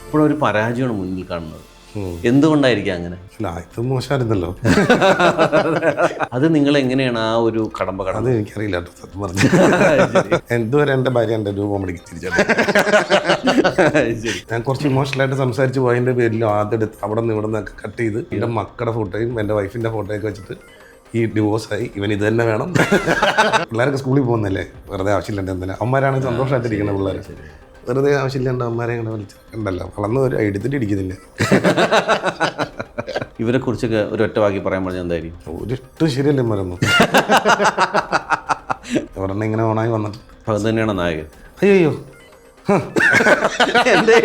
എപ്പോഴും ഒരു പരാജയമാണ് മുന്നിൽ കാണുന്നത്. എന്തുകൊണ്ടായിരിക്കും അങ്ങനെ? ഇത് മോശമായിരുന്നല്ലോ. അത് നിങ്ങൾ എങ്ങനെയാണ് ആ ഒരു കടമ്പ അത് എനിക്കറിയില്ല കേട്ടോ, സത്യം പറഞ്ഞു. എന്തുവരെ എൻ്റെ ഭാര്യ എൻ്റെ ഒരു കോമഡിക്ക് തിരിച്ചത്. ഞാൻ കുറച്ച് ഇമോഷണലായിട്ട് സംസാരിച്ച് പോയതിൻ്റെ പേരിൽ ആദ്യം എടുത്ത് അവിടെ നിന്ന് ഇവിടെ നിന്നൊക്കെ കട്ട് ചെയ്ത് എൻ്റെ മക്കളുടെ ഫോട്ടോയും എൻ്റെ വൈഫിൻ്റെ ഫോട്ടോയൊക്കെ വെച്ചിട്ട് ഈ ഡിവോഴ്സായി, ഇവൻ ഇത് തന്നെ വേണം. പിള്ളേരൊക്കെ സ്കൂളിൽ പോകുന്നല്ലേ, വെറുതെ ആവശ്യമില്ല എന്തിനാ. അമ്മമാരാണെങ്കിൽ സന്തോഷമായിട്ടിരിക്കുന്ന പിള്ളേർ, വെറുതെ ആവശ്യമില്ലാണ്ട് അമ്മമാരെ അങ്ങനെ വിളിച്ചിട്ടുണ്ടല്ലോ. വളർന്ന് ഒരു എടുത്തിട്ട് ഇരിക്കുന്നില്ല. ഇവരെ കുറിച്ചൊക്കെ ഒരു ഒറ്റ വാക്കി പറയാൻ പറഞ്ഞാൽ എന്തായിരിക്കും? ഒരിഷ്ടം ശരിയല്ലേ മറന്നു. ഒരെണ്ണം ഇങ്ങനെ ഓണായി വന്നിട്ട് അത് തന്നെയാണ് നായകൻ. അയ്യോ എൻ്റെ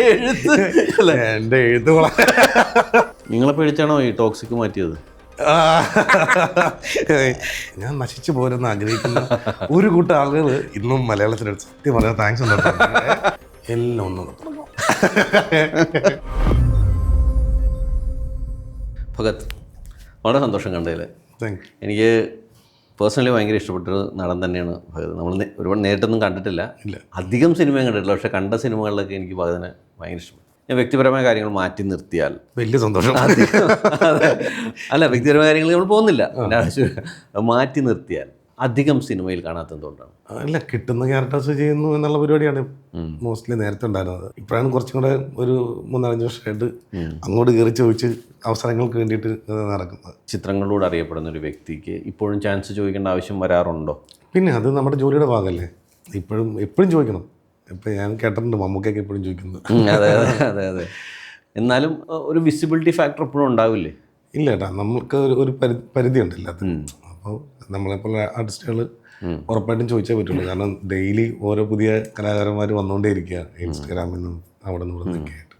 എഴുത്ത് നിങ്ങളെ പേടിച്ചാണോ ഈ ടോക്സിക് മാറ്റിയത്? ഞാൻ നശിച്ചു പോരെന്ന് ആഗ്രഹിക്കുന്ന ഒരു കൂട്ടം ആളുകൾ ഇന്നും മലയാളത്തിൽ സത്യം പറയാൻ താങ്ക്സ് ഉണ്ട്. എല്ലാം ഒന്നും ഭഗത്, വളരെ സന്തോഷം കണ്ടതിൽ. എനിക്ക് പേഴ്സണലി ഭയങ്കര ഇഷ്ടപ്പെട്ടൊരു നടൻ തന്നെയാണ് ഭഗത്. നമ്മൾ ഒരുപാട് നേരിട്ടൊന്നും കണ്ടിട്ടില്ല, അധികം സിനിമയും കണ്ടിട്ടില്ല. പക്ഷേ കണ്ട സിനിമകളിലൊക്കെ എനിക്ക് ഭഗതിനെ ഭയങ്കര ഇഷ്ടപ്പെട്ടു. ഞാൻ വ്യക്തിപരമായ കാര്യങ്ങൾ മാറ്റി നിർത്തിയാൽ വലിയ സന്തോഷം. അല്ല, വ്യക്തിപരമായ കാര്യങ്ങൾ നമ്മൾ പോകുന്നില്ല, മാറ്റി നിർത്തിയാൽ അധികം സിനിമയിൽ കാണാത്ത എന്തുകൊണ്ടാണ്? അല്ല, കിട്ടുന്ന ക്യാരക്ടേഴ്സ് ചെയ്യുന്നു എന്നുള്ള പരിപാടിയാണ് മോസ്റ്റ്ലി നേരത്തെ ഉണ്ടായിരുന്നത്. ഇപ്പോഴാണ് കുറച്ചും കൂടെ ഒരു 3-4 വർഷമായിട്ട് അങ്ങോട്ട് കയറി ചോദിച്ച് അവസരങ്ങൾക്ക് വേണ്ടിയിട്ട് നടക്കുന്നത്. ചിത്രങ്ങളിലൂടെ അറിയപ്പെടുന്ന ഒരു വ്യക്തിക്ക് ഇപ്പോഴും ചാൻസ് ചോദിക്കേണ്ട ആവശ്യം വരാറുണ്ടോ? പിന്നെ അത് നമ്മുടെ ജോലിയുടെ ഭാഗമല്ലേ, എപ്പോഴും ചോദിക്കണം. ഇപ്പം ഞാൻ കേട്ടിട്ടുണ്ട് മമ്മൂക്കൊക്കെ എപ്പോഴും ചോദിക്കുന്നത്. അതെ അതെ അതെ അതെ. എന്നാലും ഒരു വിസിബിലിറ്റി ഫാക്ടർ എപ്പോഴും ഉണ്ടാവില്ലേ? ഇല്ല ഏട്ടാ, നമുക്ക് ഒരു പരിധി ഉണ്ട് എല്ലാത്തിനും. അപ്പോൾ നമ്മളെപ്പോലെ ആർട്ടിസ്റ്റുകൾ ഉറപ്പായിട്ടും ചോദിച്ചേ പറ്റുള്ളൂ. കാരണം ഡെയിലി ഓരോ പുതിയ കലാകാരന്മാർ വന്നുകൊണ്ടേ ഇരിക്കുക, ഇൻസ്റ്റാഗ്രാമിൽ നിന്നും അവിടെ നിന്ന് ഇവിടെ നിന്നൊക്കെ ആയിട്ട്.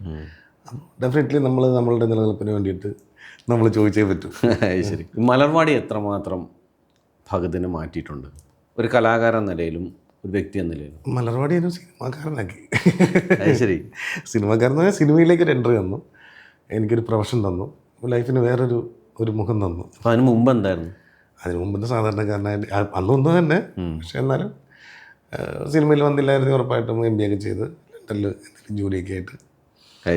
അപ്പോൾ ഡെഫിനറ്റ്ലി നമ്മളുടെ നിലനിൽപ്പിന് വേണ്ടിയിട്ട് നമ്മൾ ചോദിച്ചേ പറ്റൂ. ശരി. മലർവാടി എത്രമാത്രം ഭഗതിനെ മാറ്റിയിട്ടുണ്ട് ഒരു കലാകാരൻ നിലയിലും ഒരു വ്യക്തി എന്ന നിലയിലും? മലർവാടി ഒരു സിനിമാക്കാരനാക്കി. ശരി. സിനിമാക്കാരൻ എന്ന് പറഞ്ഞാൽ സിനിമയിലേക്ക് ഒരു എൻട്രി തന്നു, എനിക്കൊരു പ്രൊഫഷൻ തന്നു, ലൈഫിന് വേറൊരു മുഖം തന്നു. അപ്പോൾ അതിന് മുമ്പ് എന്തായിരുന്നു? അതിന് മുമ്പ് സാധാരണക്കാരനായിട്ട് അന്നൊന്നും തന്നെ, പക്ഷെ എന്നാലും സിനിമയിൽ വന്നില്ലായിരുന്നു. ഉറപ്പായിട്ടും MBA ഒക്കെ ചെയ്ത് ലണ്ടനിൽ എന്തെങ്കിലും ജോലിയൊക്കെ ആയിട്ട്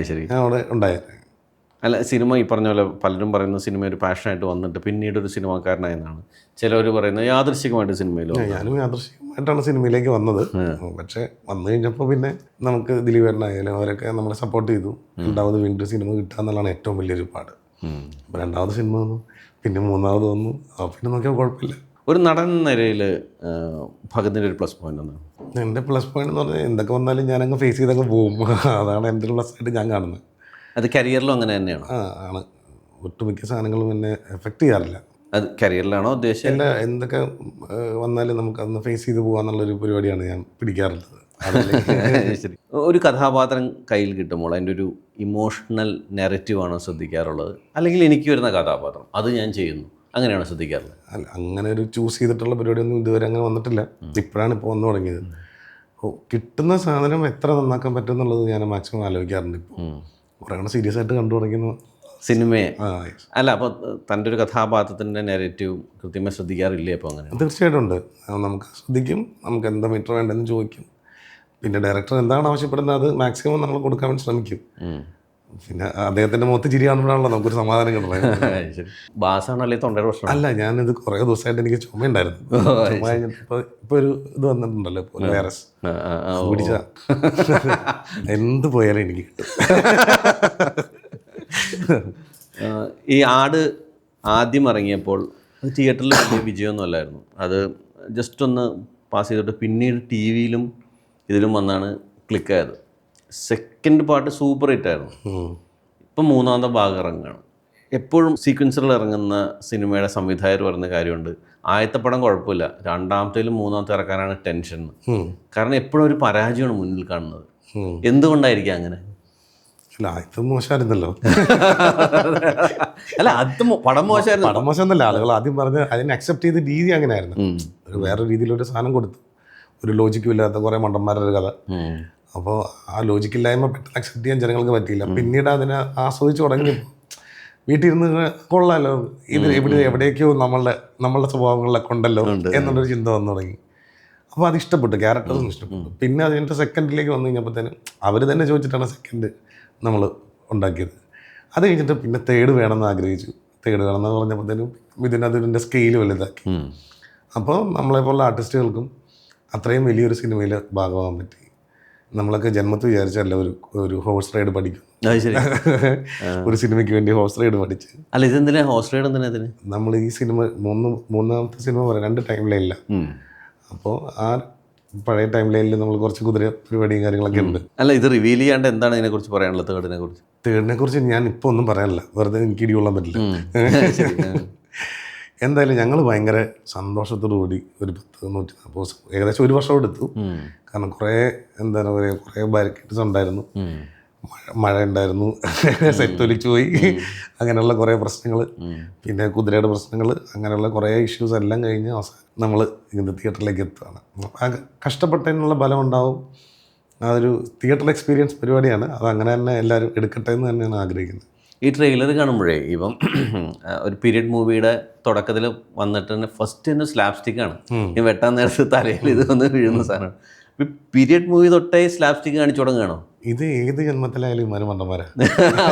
ശരി ഞാൻ അവിടെ ഉണ്ടായിരുന്നു. അല്ല, സിനിമ ഈ പറഞ്ഞ പോലെ പലരും പറയുന്ന സിനിമ ഒരു പാഷനായിട്ട് വന്നിട്ട് പിന്നീട് ഒരു സിനിമാക്കാരനായെന്നാണ്. ചിലവർ പറയുന്നത് യാദൃശ്ചികമായിട്ട് സിനിമയിലോ. ഞാനും യാദൃശ്ചികമായിട്ടാണ് സിനിമയിലേക്ക് വന്നത്. പക്ഷേ വന്നു കഴിഞ്ഞപ്പോൾ പിന്നെ നമുക്ക് ദിലീപേട്ടനായാലും അവരൊക്കെ നമ്മളെ സപ്പോർട്ട് ചെയ്തു. രണ്ടാമത് വീണ്ടും സിനിമ കിട്ടുക എന്നുള്ളതാണ് ഏറ്റവും വലിയൊരു പാട്. അപ്പോൾ രണ്ടാമത് സിനിമ വന്നു, പിന്നെ മൂന്നാമത് വന്നു, പിന്നെ നോക്കിയാൽ കുഴപ്പമില്ല. ഒരു നടൻ നിലയിൽ ഭഗതിൻ്റെ ഒരു പ്ലസ് പോയിന്റ് എന്താണ്? എൻ്റെ പ്ലസ് പോയിന്റ് എന്ന് പറഞ്ഞാൽ എന്തൊക്കെ വന്നാലും ഞാനങ്ങ് ഫേസ് ചെയ്തങ്ങ് പോകും. അതാണ് എൻ്റെ ഒരു പ്ലസ് ആയിട്ട് ഞാൻ കാണുന്നത്. അത് കരിയറിലും അങ്ങനെ തന്നെയാണ്? ആണ്. ഒട്ടുമിക്ക സാധനങ്ങളും എന്നെ എഫക്റ്റ് ചെയ്യാറില്ല. അത് കരിയറിലാണോ ഉദ്ദേശിച്ചത്? അല്ല, എന്തൊക്കെ വന്നാലും നമുക്ക് അതൊന്ന് ഫേസ് ചെയ്ത് പോകാന്നുള്ളൊരു പരിപാടിയാണ് ഞാൻ പിടിക്കാറുള്ളത്. ശരി. ഒരു കഥാപാത്രം കയ്യിൽ കിട്ടുമ്പോൾ അതിൻ്റെ ഒരു ഇമോഷണൽ നെറേറ്റീവാണോ ശ്രദ്ധിക്കാറുള്ളത്, അല്ലെങ്കിൽ എനിക്ക് വരുന്ന കഥാപാത്രം അത് ഞാൻ ചെയ്യുന്നു അങ്ങനെയാണോ ശ്രദ്ധിക്കാറുള്ളത്? അല്ല, അങ്ങനെ ഒരു ചൂസ് ചെയ്തിട്ടുള്ള പരിപാടിയൊന്നും ഇതുവരെ അങ്ങനെ വന്നിട്ടില്ല. ഇപ്പോഴാണ് ഇപ്പോൾ വന്നു തുടങ്ങിയത്. കിട്ടുന്ന സാധനം എത്ര നന്നാക്കാൻ പറ്റും എന്നുള്ളത് ഞാൻ മാക്സിമം ആലോചിക്കാറുണ്ട്. ഇപ്പോൾ കുറേ സീരിയസ് ആയിട്ട് കണ്ടു തുടങ്ങിയെന്ന് സിനിമയെ. അല്ല, അപ്പോൾ തൻ്റെ ഒരു കഥാപാത്രത്തിൻ്റെ നെറേറ്റീവ് കൃത്യമായി ശ്രദ്ധിക്കാറില്ലേ? അപ്പോൾ അങ്ങനെ തീർച്ചയായിട്ടും ഉണ്ട്. നമുക്ക് ശ്രദ്ധിക്കും, നമുക്ക് എന്താ മീറ്റർ വേണ്ടതെന്ന് ചോദിക്കും, പിന്നെ ഡയറക്ടർ എന്താണ് ആവശ്യപ്പെടുന്നത് അത് മാക്സിമം നമ്മൾ കൊടുക്കാൻ വേണ്ടി ശ്രമിക്കും. പിന്നെ അദ്ദേഹത്തിൻ്റെ മുഖത്ത് ചിരി കാണുമ്പോഴാണല്ലോ നമുക്കൊരു സമാധാനം കിട്ടുന്നത്. ബാസാണല്ലേ തൊണ്ടയുടെ പ്രശ്നം? അല്ല, ഞാനിത് കുറേ ദിവസമായിട്ട് എനിക്ക് ചുമയുണ്ടായിരുന്നു. ചുമ കഴിഞ്ഞിട്ട് ഇപ്പോൾ ഒരു ഇത് വന്നിട്ടുണ്ടല്ലോ, ഇപ്പോൾ വൈറസ് പിടിച്ച എന്ത് പോയാലും എനിക്ക് കിട്ടും. ഈ ആട് ആദ്യം ഇറങ്ങിയപ്പോൾ അത് തിയേറ്ററിൽ വലിയ വിജയമൊന്നും അല്ലായിരുന്നു. അത് ജസ്റ്റ് ഒന്ന് പാസ് ചെയ്തിട്ട് പിന്നീട് TV-യിലും ഇതിലും വന്നാണ് ക്ലിക്കായത്. സെക്കൻഡ് പാർട്ട് സൂപ്പർ ഹിറ്റായിരുന്നു. ഇപ്പം മൂന്നാമത്തെ ഭാഗം ഇറങ്ങുകയാണ്. എപ്പോഴും സീക്വൻസറിൽ ഇറങ്ങുന്ന സിനിമയുടെ സംവിധായകർ പറയുന്ന കാര്യമുണ്ട്, ആദ്യത്തെ പടം കുഴപ്പമില്ല, രണ്ടാമത്തേലും മൂന്നാമത്തെ ഇറക്കാനാണ് ടെൻഷൻ. കാരണം എപ്പോഴും ഒരു പരാജയമാണ് മുന്നിൽ കാണുന്നത്. എന്തുകൊണ്ടായിരിക്കും അങ്ങനെ? അല്ല, ഇത് മോശമായിരുന്നല്ലോ. അല്ല, അത് പടം മോശമായിരുന്നു. പടം മോശമെന്നല്ല, ആളുകൾ ആദ്യം പറഞ്ഞ് അതിനെ അക്സെപ്റ്റ് ചെയ്ത രീതി അങ്ങനെയായിരുന്നു. ഒരു വേറെ രീതിയിലൊരു സാധനം കൊടുത്തു, ഒരു ലോജിക്കും ഇല്ലാത്ത കുറേ മണ്ടന്മാരുടെ കഥ. അപ്പോൾ ആ ലോജിക്കില്ലായ്മ പെട്ടെന്ന് അക്സെപ്റ്റ് ചെയ്യാൻ ജനങ്ങൾക്ക് പറ്റിയില്ല. പിന്നീട് അതിനെ ആസ്വദിച്ച് തുടങ്ങിയപ്പോൾ വീട്ടിൽ ഇരുന്ന് കൊള്ളാമല്ലോ, ഇത് എവിടെയൊക്കെയോ നമ്മളുടെ സ്വഭാവങ്ങളിലൊക്കെ ഉണ്ടല്ലോ എന്നുള്ളൊരു ചിന്ത വന്നു തുടങ്ങി. അപ്പോൾ അത് ഇഷ്ടപ്പെട്ടു, ക്യാരക്ടേഴ്സും ഇഷ്ടപ്പെട്ടു. പിന്നെ അതിൻ്റെ സെക്കൻഡിലേക്ക് വന്നു കഴിഞ്ഞപ്പോഴത്തേനും അവർ തന്നെ ചോദിച്ചിട്ടാണ് സെക്കൻഡ് നമ്മൾ ഉണ്ടാക്കിയത്. അത് കഴിഞ്ഞിട്ട് പിന്നെ തേർഡ് വേണമെന്ന് ആഗ്രഹിച്ചു. തേർഡ് വേണമെന്ന് പറഞ്ഞപ്പോഴത്തേനും ഇതിൻ്റെ സ്കെയിൽ വലുതാക്കി. അപ്പോൾ നമ്മളെപ്പോലുള്ള ആർട്ടിസ്റ്റുകൾക്കും അത്രയും വലിയൊരു സിനിമയിൽ ഭാഗമാകാൻ പറ്റി. നമ്മളൊക്കെ ജന്മത്ത് വിചാരിച്ചല്ല ഒരു ഹോഴ്സ് റൈഡ് പഠിക്കും. ഒരു സിനിമയ്ക്ക് വേണ്ടി ഹോഴ്സ് റൈഡ് പഠിച്ച്. അല്ല, ഇതെന്തിനാ ഹോഴ്സ് റൈഡ് എന്തിനാ ഇതിന്? നമ്മൾ ഈ സിനിമ മൂന്നാമത്തെ സിനിമ പറയാം, 2 ടൈം ലൈനില്ല. അപ്പോൾ ആ പഴയ ടൈം ലൈനിൽ നമ്മൾ കുറച്ച് കുതിര പരിപാടിയും കാര്യങ്ങളൊക്കെ ഉണ്ട്. അല്ല, ഇത് റിവീൽ ചെയ്യാണ്ട് എന്താണ് ഇതിനെക്കുറിച്ച് പറയാനുള്ളത്? തേർഡിനെ കുറിച്ച് ഞാൻ ഇപ്പോൾ ഒന്നും പറയാനില്ല, വെറുതെ എനിക്ക് ഇടികൊള്ളാൻ പറ്റില്ല. എന്തായാലും ഞങ്ങൾ ഭയങ്കര സന്തോഷത്തോടു കൂടി ഒരു 140 ഏകദേശം 1 വർഷം എടുത്തു. കാരണം കുറേ എന്താണ് പറയുക, കുറേ ബാരിക്കേഡ്സ് ഉണ്ടായിരുന്നു, മഴ ഉണ്ടായിരുന്നു, സെറ്റ് ഒലിച്ചു പോയി, അങ്ങനെയുള്ള കുറേ പ്രശ്നങ്ങൾ, പിന്നെ കുതിരയുടെ പ്രശ്നങ്ങൾ, അങ്ങനെയുള്ള കുറേ ഇഷ്യൂസ് എല്ലാം കഴിഞ്ഞ് അവസാനം നമ്മൾ ഇങ്ങനത്തെ തിയേറ്ററിലേക്ക് എത്തുകയാണ്. ആ കഷ്ടപ്പെട്ടതിനുള്ള ബലം ഉണ്ടാവും. അതൊരു തിയേറ്റർ എക്സ്പീരിയൻസ് പരിപാടിയാണ്. അത് അങ്ങനെ തന്നെ എല്ലാവരും എടുക്കട്ടെ എന്ന് തന്നെയാണ് ആഗ്രഹിക്കുന്നത്. ഈ ട്രെയിലർ കാണുമ്പോഴേ ഇപ്പം ഒരു പീരിയഡ് മൂവിയുടെ തുടക്കത്തിൽ വന്നിട്ട് തന്നെ ഫസ്റ്റ് തന്നെ സ്ലാബ് സ്റ്റിക്കാണ്. ഈ വെട്ടാൻ നേരത്ത് തലയിൽ ഇത് വന്ന് വീഴുന്ന സാധനമാണ്. പീരിയഡ് മൂവി തൊട്ടേ സ്ലാബ് സ്റ്റിക്ക് കാണിച്ചു തുടങ്ങുകയാണോ? ഇത് ഏത് ജന്മത്തിലായാലും ഇമാര് മണ്ടന്മാരാ.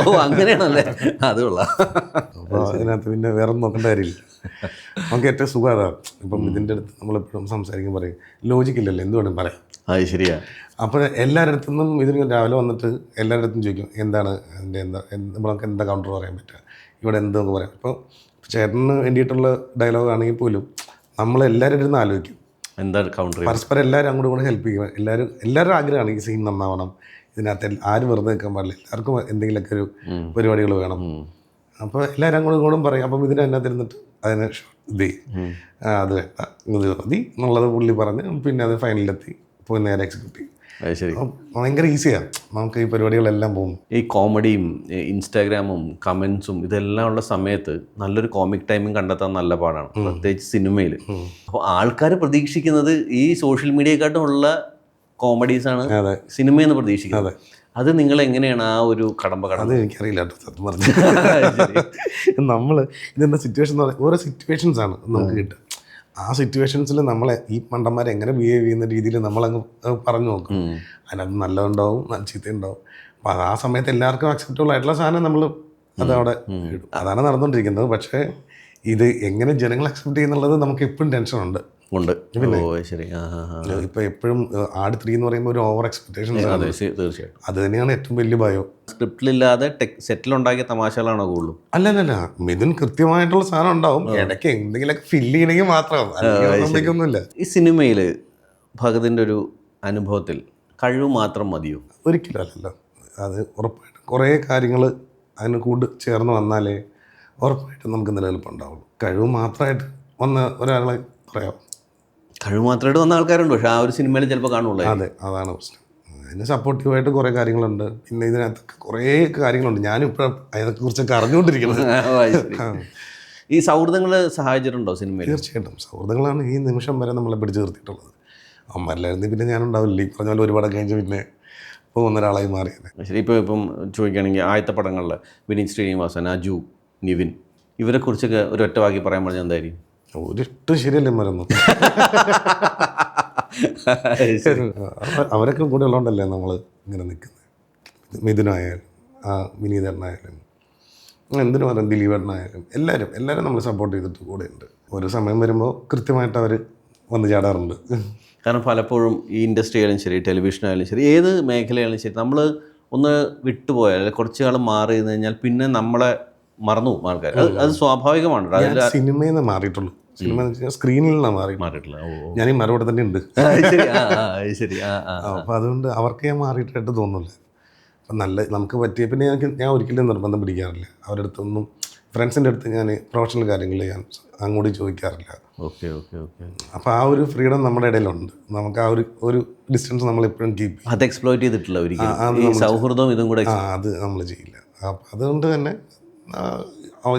ഓ, അങ്ങനെയാണല്ലേ? അത് കൊള്ളാം. അപ്പോൾ അതിനകത്ത് പിന്നെ വേറെ ഒന്നും നോക്കേണ്ട കാര്യമില്ല. നമുക്ക് ഏറ്റവും സുഖം അതാണ്. ഇപ്പം ഇതിൻ്റെ അടുത്ത് നമ്മളെപ്പോഴും സംസാരിക്കുമ്പോൾ പറയും ലോജിക്കില്ലല്ലോ, എന്ത് വേണമെങ്കിൽ പറയാം. അത് ശരിയാ. അപ്പോൾ എല്ലാവരുടെ അടുത്തുനിന്നും ഇതിന് രാവിലെ വന്നിട്ട് എല്ലാവരുടെ അടുത്തും ചോദിക്കും എന്താണ് അതിൻ്റെ നമുക്ക് എന്താ കൗണ്ടർ പറയാൻ പറ്റുക, ഇവിടെ എന്തൊക്കെ പറയാം. ഇപ്പോൾ ചേട്ടന് വേണ്ടിയിട്ടുള്ള ഡയലോഗ് ആണെങ്കിൽ പോലും നമ്മളെല്ലാവരുടെ അടുത്ത് ആലോചിക്കും എന്താ കൗണ്ടർ, പരസ്പരം എല്ലാവരും അങ്ങോട്ടും കൂടെ ഹെൽപ്പ് ചെയ്യും. എല്ലാവരും ആഗ്രഹമാണ് ഈ സീൻ നന്നാവണം, ഇതിനകത്ത് ആരും വെറുതെ നിൽക്കാൻ പാടില്ല, എല്ലാവർക്കും എന്തെങ്കിലുമൊക്കെ ഒരു പരിപാടികൾ വേണം. അപ്പോൾ എല്ലാവരും അങ്ങോട്ടും ഇങ്ങോട്ടും പറയും. അപ്പം ഇതിനകത്ത് ഇരുന്നിട്ട് അതിനെ ഇത് അത് വേണ്ട, ഇത് മതി എന്നുള്ളത് പുള്ളി പറഞ്ഞ് പിന്നെ അത് ഫൈനലിലെത്തി പോയി നേരെ എക്സിക്യൂട്ട് ചെയ്യും. ശരി, ഭയങ്കര ഈസിയാണ് നമുക്ക് ഈ പരിപാടികളെല്ലാം പോകുന്നു. ഈ കോമഡിയും ഇൻസ്റ്റാഗ്രാമും കമൻസും ഇതെല്ലാം ഉള്ള സമയത്ത് നല്ലൊരു കോമിക് ടൈമിങ് കണ്ടെത്താൻ നല്ല പാടാണ്, പ്രത്യേകിച്ച് സിനിമയിൽ. അപ്പോൾ ആൾക്കാർ പ്രതീക്ഷിക്കുന്നത് ഈ സോഷ്യൽ മീഡിയയെക്കാട്ടും ഉള്ള കോമഡീസാണ് സിനിമയെന്ന് പ്രതീക്ഷിക്കുന്നത്. അത് നിങ്ങൾ എങ്ങനെയാണ് ആ ഒരു കടമ്പ അത് എനിക്കറിയില്ല കേട്ടോ സത്യം പറഞ്ഞു. നമ്മൾ ഇതെന്താ സിറ്റുവേഷൻ എന്ന് പറയുന്നത്, ഓരോ സിറ്റുവേഷൻസാണ് നമുക്ക് കിട്ടുക. ആ സിറ്റുവേഷൻസിൽ നമ്മളെ ഈ മണ്ടന്മാരെ എങ്ങനെ ബിഹേവ് ചെയ്യുന്ന രീതിയിൽ നമ്മളങ്ങ് പറഞ്ഞു നോക്കും. അതിനകത്ത് നല്ലതുണ്ടാവും, ചീത്തയുണ്ടാവും. അപ്പോൾ ആ സമയത്ത് എല്ലാവർക്കും അക്സെപ്റ്റബിൾ ആയിട്ടുള്ള സാധനം നമ്മൾ അതവിടെ ഇടും. അതാണ് നടന്നുകൊണ്ടിരിക്കുന്നത്. പക്ഷേ ഇത് എങ്ങനെ ജനങ്ങൾ അക്സെപ്റ്റ് ചെയ്യുന്നുള്ളത് നമുക്ക് എപ്പോഴും ടെൻഷനുണ്ട്. പിന്നെ ഇപ്പം എപ്പോഴും ആട് 3 എന്ന് പറയുമ്പോൾ ഒരു ഓവർ എക്സ്പെക്ടേഷൻസ് ആണ്. തീർച്ചയായിട്ടും അത് തന്നെയാണ് ഏറ്റവും വലിയ ഭയം. സ്ക്രിപ്റ്റിലില്ലാതെ സെറ്റിലുണ്ടാക്കിയ തമാശകളാണോ കൂടുതലും? അല്ലല്ല, മിഥുൻ കൃത്യമായിട്ടുള്ള സാധനം ഉണ്ടാവും. ഇടയ്ക്ക് എന്തെങ്കിലുമൊക്കെ ഫില്ല് ചെയ്യണമെങ്കിൽ മാത്രമൊന്നുമില്ല. ഈ സിനിമയിൽ ഭഗതിൻ്റെ ഒരു അനുഭവത്തിൽ കഴിവ് മാത്രം മതിയോ? ഒരിക്കലും അല്ലല്ലോ. അത് ഉറപ്പായിട്ടും കുറേ കാര്യങ്ങൾ അതിന് കൂട് ചേർന്ന് വന്നാലേ ഉറപ്പായിട്ടും നമുക്ക് നിലനിൽപ്പുണ്ടാവുള്ളൂ. കഴിവ് മാത്രമായിട്ട് വന്ന ഒരാളെ പറയാം. കഴിവ് മാത്രമായിട്ട് വന്ന ആൾക്കാരുണ്ട്, പക്ഷേ ആ ഒരു സിനിമയിൽ ചിലപ്പോൾ കാണുള്ളൂ. അതെ, അതാണ് പ്രശ്നം. അതിന് സപ്പോർട്ടീവായിട്ട് കുറേ കാര്യങ്ങളുണ്ട്. പിന്നെ ഇതിനകത്തൊക്കെ കുറേ കാര്യങ്ങളുണ്ട്. ഞാനിപ്പോൾ അതിനെക്കുറിച്ചൊക്കെ അറിഞ്ഞുകൊണ്ടിരിക്കുന്നത്. ഈ സൗഹൃദങ്ങൾ സഹായിച്ചിട്ടുണ്ടോ സിനിമയിൽ? തീർച്ചയായിട്ടും സൗഹൃദങ്ങളാണ് ഈ നിമിഷം വരെ നമ്മളെ പിടിച്ചു നിർത്തിയിട്ടുള്ളത്. അമ്മല്ലായിരുന്നു പിന്നെ ഞാനുണ്ടാവില്ല. ഈ പറഞ്ഞ പോലെ ഒരുപാട് കഴിഞ്ഞ് പിന്നെ പോകുന്ന ഒരാളായി മാറിയത്. ശരി, ഇപ്പം ചോദിക്കുകയാണെങ്കിൽ ആദ്യത്തെ പടങ്ങളിൽ വിനീത് ശ്രീനിവാസൻ, അജു, നിവിൻ, ഇവരെക്കുറിച്ചൊക്കെ ഒരു ഒറ്റ വാക്കി പറയാൻ പറഞ്ഞാൽ എന്തായിരിക്കും? ഒരിട്ടും ശരിയല്ലേ മരുന്നു. അവരൊക്കെ കൂടെ ഉള്ളതുകൊണ്ടല്ലേ നമ്മൾ ഇങ്ങനെ നിൽക്കുന്നത്. മിഥുനായാലും വിനീതേട്ടനായാലും എന്തിനു പറയാം, ദിലീപേട്ടനായാലും എല്ലാവരും നമ്മൾ സപ്പോർട്ട് ചെയ്തിട്ട് കൂടെ ഉണ്ട്. ഒരു സമയം വരുമ്പോൾ കൃത്യമായിട്ട് അവർ വന്ന് ചാടാറുണ്ട്. കാരണം പലപ്പോഴും ഈ ഇൻഡസ്ട്രി ആയാലും ശരി, ടെലിവിഷൻ ആയാലും ശരി, ഏത് മേഖലയായാലും ശരി, നമ്മൾ ഒന്ന് വിട്ടുപോയാൽ കുറച്ച് കാലം മാറി നിന്ന് കഴിഞ്ഞാൽ പിന്നെ നമ്മളെ മറന്നു പോകും ആൾക്കാർ. അത് സ്വാഭാവികമാണ്. സിനിമയിൽ നിന്ന് മാറിയിട്ടുള്ളൂ. സിനിമ സ്ക്രീനിൽ നിന്നാണ് മാറിയിട്ടില്ല. ഞാൻ ഈ മറുപടി തന്നെ ഉണ്ട്. അപ്പം അതുകൊണ്ട് അവർക്ക് ഞാൻ മാറിയിട്ടായിട്ട് തോന്നുന്നില്ല. അപ്പം നല്ല നമുക്ക് പറ്റിയ പിന്നെ ഞാൻ ഒരിക്കലും നിർബന്ധം പിടിക്കാറില്ല. അവരുടെ അടുത്തൊന്നും ഫ്രണ്ട്സിൻ്റെ അടുത്ത് ഞാൻ പ്രൊഫഷണൽ കാര്യങ്ങൾ ഞാൻ അങ്ങോട്ട് ചോദിക്കാറില്ല. അപ്പോൾ ആ ഒരു ഫ്രീഡം നമ്മുടെ ഇടയിലുണ്ട്. നമുക്ക് ആ ഒരു ഡിസ്റ്റൻസ് നമ്മൾ എപ്പോഴും കീപ്പ് ചെയ്യും. അത് എക്സ്പ്ലോയിറ്റ് ചെയ്തിട്ടില്ല സൗഹൃദം ഇതും കൂടെ. അത് നമ്മൾ ചെയ്യില്ല. അപ്പം അതുകൊണ്ട് തന്നെ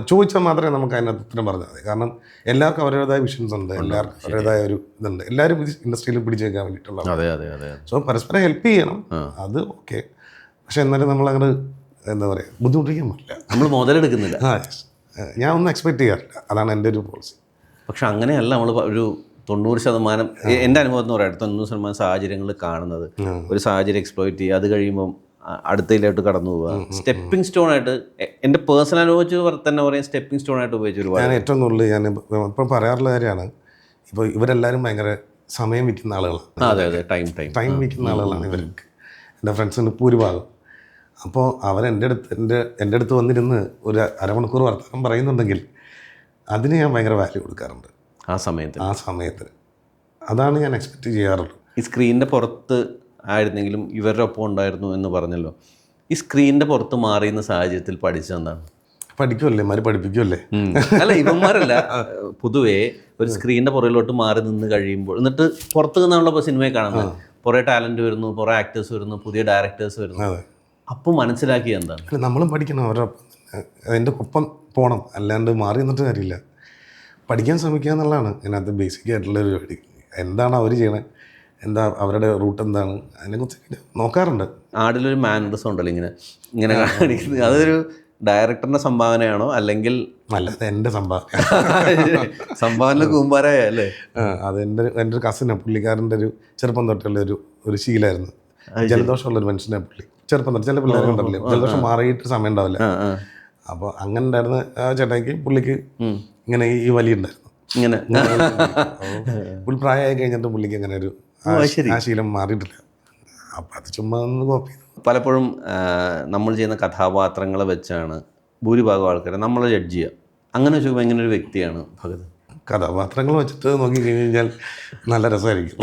ചോദിച്ചാൽ മാത്രമേ നമുക്ക് അതിനകത്ത് ഉത്തരം പറഞ്ഞാൽ മതി. കാരണം എല്ലാവർക്കും അവരുടേതായ വിഷൻസ് ഉണ്ട്, എല്ലാവർക്കും അവരുടേതായ ഒരു ഇതുണ്ട്. എല്ലാവരും ഇൻഡസ്ട്രിയിൽ പിടിച്ചേക്കാൻ വേണ്ടിയിട്ടുള്ള. സോ പരസ്പരം ഹെൽപ്പ് ചെയ്യണം, അത് ഓക്കെ. പക്ഷെ എന്നാലും നമ്മളങ്ങനെ എന്താ പറയുക, ബുദ്ധിമുട്ടിക്കാൻ പറ്റില്ല. നമ്മൾ മുതലെടുക്കുന്നില്ല. ഞാൻ ഒന്നും എക്സ്പെക്റ്റ് ചെയ്യാറില്ല. അതാണ് എൻ്റെ ഒരു പോളിസി. പക്ഷെ അങ്ങനെയല്ല നമ്മൾ ഒരു 90% എൻ്റെ അനുഭവം എന്ന് പറയാം 90% സാഹചര്യങ്ങൾ കാണുന്നത് ഒരു സാഹചര്യം എക്സ്പ്ലോയിറ്റ് ചെയ്യുക, അത് കഴിയുമ്പം അടുത്തതിലോട്ട് കടന്നു പോവുക. സ്റ്റെപ്പിംഗ് സ്റ്റോൺ ആയിട്ട് എൻ്റെ പേഴ്സണൽ അനുഭവിച്ച് തന്നെ പറയാം, സ്റ്റെപ്പിംഗ് സ്റ്റോൺ ആയിട്ട് ഉപയോഗിച്ച് ഒരുപാട്. ഞാൻ ഏറ്റവും കൂടുതൽ ഇപ്പം പറയാറുള്ള കാര്യമാണ്, ഇപ്പോൾ ഇവരെല്ലാവരും ഭയങ്കര സമയം വിൽക്കുന്ന ആളുകളാണ്. അതെ അതെ, ടൈം വിൽക്കുന്ന ആളുകളാണ് ഇവർക്ക്, എൻ്റെ ഫ്രണ്ട്സിന് ഭൂരിഭാഗം. അപ്പോൾ എൻ്റെ അടുത്ത് വന്നിരുന്ന് ഒരു അരമണിക്കൂർ വർത്തമാനം പറയുന്നുണ്ടെങ്കിൽ അതിന് ഞാൻ ഭയങ്കര വാല്യൂ കൊടുക്കാറുണ്ട് ആ സമയത്ത്. അതാണ് ഞാൻ എക്സ്പെക്റ്റ് ചെയ്യാറുള്ളത്. ഈ സ്ക്രീനിൻ്റെ പുറത്ത് ആയിരുന്നെങ്കിലും ഇവരുടെ ഒപ്പം ഉണ്ടായിരുന്നു എന്ന് പറഞ്ഞല്ലോ. ഈ സ്ക്രീനിൻ്റെ പുറത്ത് മാറിയുന്ന സാഹചര്യത്തിൽ പഠിച്ചതെന്താണ്? പഠിക്കുമല്ലേ, മാറി പഠിപ്പിക്കുമല്ലേ? അല്ല, ഇവന്മാരല്ല, പൊതുവേ ഒരു സ്ക്രീനിൻ്റെ പുറകിലോട്ട് മാറി നിന്ന് കഴിയുമ്പോൾ, എന്നിട്ട് പുറത്ത് നിന്നാണല്ലോ സിനിമയെ കാണുന്നത്, കുറേ ടാലൻറ്റ് വരുന്നു, കുറേ ആക്ടേഴ്സ് വരുന്നു, പുതിയ ഡയറക്ടേഴ്സ് വരുന്നു. അപ്പോൾ മനസ്സിലാക്കിയത് എന്താണ്? അല്ല, നമ്മളും പഠിക്കണം, അവരുടെ അതിൻ്റെ ഒപ്പം പോകണം, അല്ലാണ്ട് മാറി നിന്നിട്ട് കാര്യമില്ല. പഠിക്കാൻ ശ്രമിക്കുക എന്നുള്ളതാണ് ഇതിനകത്ത് ബേസിക് ആയിട്ടുള്ളൊരു പരിപാടി. എന്താണ് അവർ ചെയ്യണത്, എന്താ അവരുടെ റൂട്ട് എന്താണ്, അതിനെക്കുറിച്ച് നോക്കാറുണ്ട്. ആടിലൊരു മാനറിസം ഉണ്ടല്ലോ ഇങ്ങനെ കാണിക്കുന്നത്, അതൊരു ഡയറക്ടറിൻ്റെ സംഭാവനയാണോ അല്ലെങ്കിൽ അല്ലാതെ എൻ്റെ സംഭാവന കൂമ്പാരായ അല്ലേ? അത് എൻ്റെ ഒരു കസിനാണ്, പുള്ളിക്കാരൻ്റെ ഒരു ചെറുപ്പം തൊട്ടുള്ള ഒരു ശീലമായിരുന്നു. ജലദോഷമുള്ളൊരു മനുഷ്യനെ പുള്ളി ചെറുപ്പം തൊട്ട്, ചില പിള്ളേരെ കണ്ടല്ലേ ജലദോഷം മാറിയിട്ട് സമയം ഉണ്ടാവില്ല. അപ്പോൾ അങ്ങനെ ഉണ്ടായിരുന്ന ചേട്ടായിക്ക് പുള്ളിക്ക് ഇങ്ങനെ ഈ വലിയ ഉണ്ടായിരുന്നു. ഇങ്ങനെ പുള്ളി പ്രായമായി കഴിഞ്ഞിട്ട് പുള്ളിക്ക് അങ്ങനെ ഒരു ആ ശീലം മാറിയിട്ടില്ല. അപ്പം അത് ചുമ്മാ ഒന്ന് കോപ്പി ചെയ്തു. പലപ്പോഴും നമ്മൾ ചെയ്യുന്ന കഥാപാത്രങ്ങളെ വെച്ചാണ് ഭൂരിഭാഗം ആൾക്കാരെ നമ്മൾ ജഡ്ജ് ചെയ്യുക. അങ്ങനെ വെച്ചാൽ എങ്ങനെ ഒരു വ്യക്തിയാണ് ഭഗത്? കഥാപാത്രങ്ങൾ വെച്ചിട്ട് നോക്കി കഴിഞ്ഞാൽ നല്ല രസമായിരിക്കും.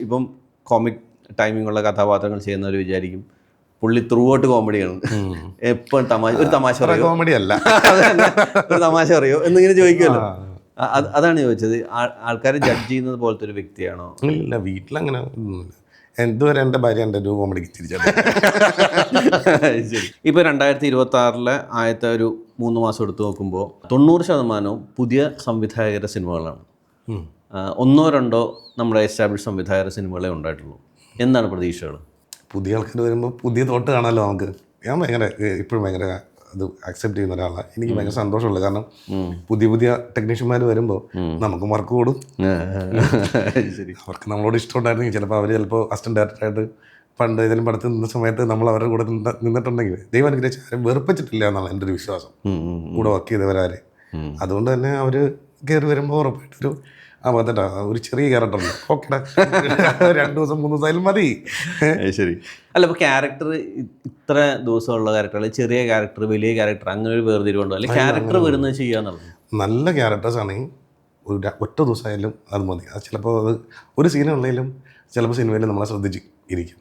ഇപ്പം കോമിക് ടൈമിംഗ് ഉള്ള കഥാപാത്രങ്ങൾ ചെയ്യുന്നവർ വിചാരിക്കും പുള്ളി ത്രൂ ഔട്ട് കോമഡിയാണ്, എപ്പോഴും ഒരു തമാശ പറയോ, കോമഡി അല്ല ഒരു തമാശ പറയോ എന്നിങ്ങനെ ചോദിക്കുമല്ലോ. അതാണ് ചോദിച്ചത്, ആൾക്കാരെ ജഡ്ജ് ചെയ്യുന്നത് പോലത്തെ ഒരു വ്യക്തിയാണോ? ഇല്ല, വീട്ടിലങ്ങനെ എന്തുവരെ എൻ്റെ ഭാര്യ എൻ്റെ ഒരു കോമഡിക്ക് തിരിച്ചത്. ശരി. ഇപ്പോൾ 2026 ആദ്യത്തെ ഒരു 3 മാസം എടുത്ത് നോക്കുമ്പോൾ 90% പുതിയ സംവിധായകരുടെ സിനിമകളാണ്. 1-2 നമ്മുടെ എസ്റ്റാബ്ലിഷ് സംവിധായകരുടെ സിനിമകളെ ഉണ്ടായിട്ടുള്ളൂ. എന്താണ് പ്രതീക്ഷകൾ? പുതിയ ആൾക്കാർ വരുമ്പോൾ പുതിയ തോട്ട് കാണാമല്ലോ നമുക്ക്. ഞാൻ ഇപ്പോഴും ഭയങ്കര അത് അക്സെപ്റ്റ് ചെയ്യുന്ന ഒരാളാണ്. എനിക്ക് ഭയങ്കര സന്തോഷമുള്ളൂ, കാരണം പുതിയ ടെക്നീഷ്യന്മാർ വരുമ്പോൾ നമുക്കും വർക്ക് കൂടും. അവർക്ക് നമ്മളോട് ഇഷ്ടമുണ്ടായിരുന്നെങ്കിൽ ചിലപ്പോൾ അവർ അസിസ്റ്റന്റ് ഡയറക്ടറായിട്ട് പണ്ട് ഏതെങ്കിലും പടത്തിൽ നിന്ന സമയത്ത് നമ്മൾ അവരുടെ കൂടെ നിന്നിട്ടുണ്ടെങ്കിൽ ദൈവം അനുഗ്രഹിച്ച് ആരും വെറുപ്പിച്ചിട്ടില്ല എന്നാണ് എൻ്റെ ഒരു വിശ്വാസം, കൂടെ വർക്ക് ചെയ്തവരാരെ. അതുകൊണ്ട് തന്നെ അവർ കയറി വരുമ്പോൾ ഉറപ്പായിട്ടൊരു പറ്റട്ടാ ഒരു ചെറിയ ക്യാരക്ടറുണ്ട്, ഓക്കെടാ 2 ദിവസം 3 ദിവസമായാലും മതി. ശരി. അല്ല, ഇപ്പോൾ ക്യാരക്ടർ ഇത്ര ദിവസമുള്ള ക്യാരക്ടർ, ചെറിയ ക്യാരക്ടർ, വലിയ ക്യാരക്ടർ, അങ്ങനെ ഒരു വേർതിരിവുണ്ടോ? അല്ലെങ്കിൽ ക്യാരക്ടർ വരുന്നത് ചെയ്യാന്നുള്ളത്? നല്ല ക്യാരക്ടേഴ്സ് ആണെങ്കിൽ ഒറ്റ ദിവസമായാലും അത് മതി. അത് ചിലപ്പോൾ അത് ഒരു സീനുള്ളതിലും ചിലപ്പോൾ സിനിമയിൽ നമ്മളെ ശ്രദ്ധിച്ച് ഇരിക്കും.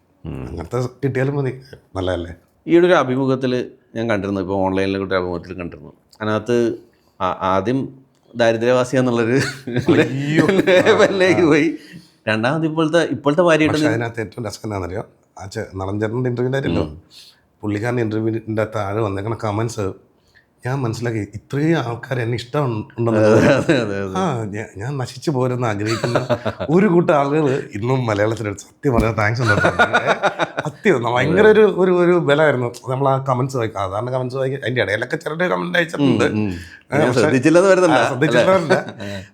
അങ്ങനത്തെ കിട്ടിയാലും മതി, നല്ലതല്ലേ? ഈയൊരു ഒരു അഭിമുഖത്തിൽ ഞാൻ കണ്ടിരുന്നു, ഇപ്പോൾ ഓൺലൈനിലെ ഒരു അഭിമുഖത്തിൽ കണ്ടിരുന്നു. അതിനകത്ത് ആദ്യം ദാരിദ്ര്യവാസി എന്നുള്ളൊരു ലെവലിലേക്ക് പോയി. രണ്ടാമത് ഇപ്പോഴത്തെ ഭാര്യയായിട്ട് അതിനകത്ത് ഏറ്റവും രസം എന്താണെന്നറിയോ, നടഞ്ചേട്ടൻ്റെ ഇൻ്റർവ്യൂവിൻ്റെ കാര്യമല്ലോ, പുള്ളിക്കാരൻ്റെ ഇൻ്റർവ്യൂവിൻ്റെ താഴെ വന്നേക്കണ കമൻസ് ഞാൻ മനസ്സിലാക്കി, ഇത്രയും ആൾക്കാർ എന്നെ ഇഷ്ടമുണ്ടെന്ന്. ഞാൻ നശിച്ചു പോരെന്ന് ആഗ്രഹിക്കുന്ന ഒരു കൂട്ടം ആളുകൾ ഇന്നും മലയാളത്തിലെടുത്ത് സത്യം പറയാൻ താങ്ക്സ് ഉണ്ട്. സത്യം ഭയങ്കര ഒരു ബലമായിരുന്നു നമ്മൾ ആ കമൻസ് വായിക്കുക. സാധാരണ കമൻസ് വായിക്കുക, അതിൻ്റെ ഇടയിലൊക്കെ ചെറിയ കമൻറ്റ് അയച്ചിട്ടുണ്ട്, ശ്രദ്ധിച്ചിട്ടില്ല.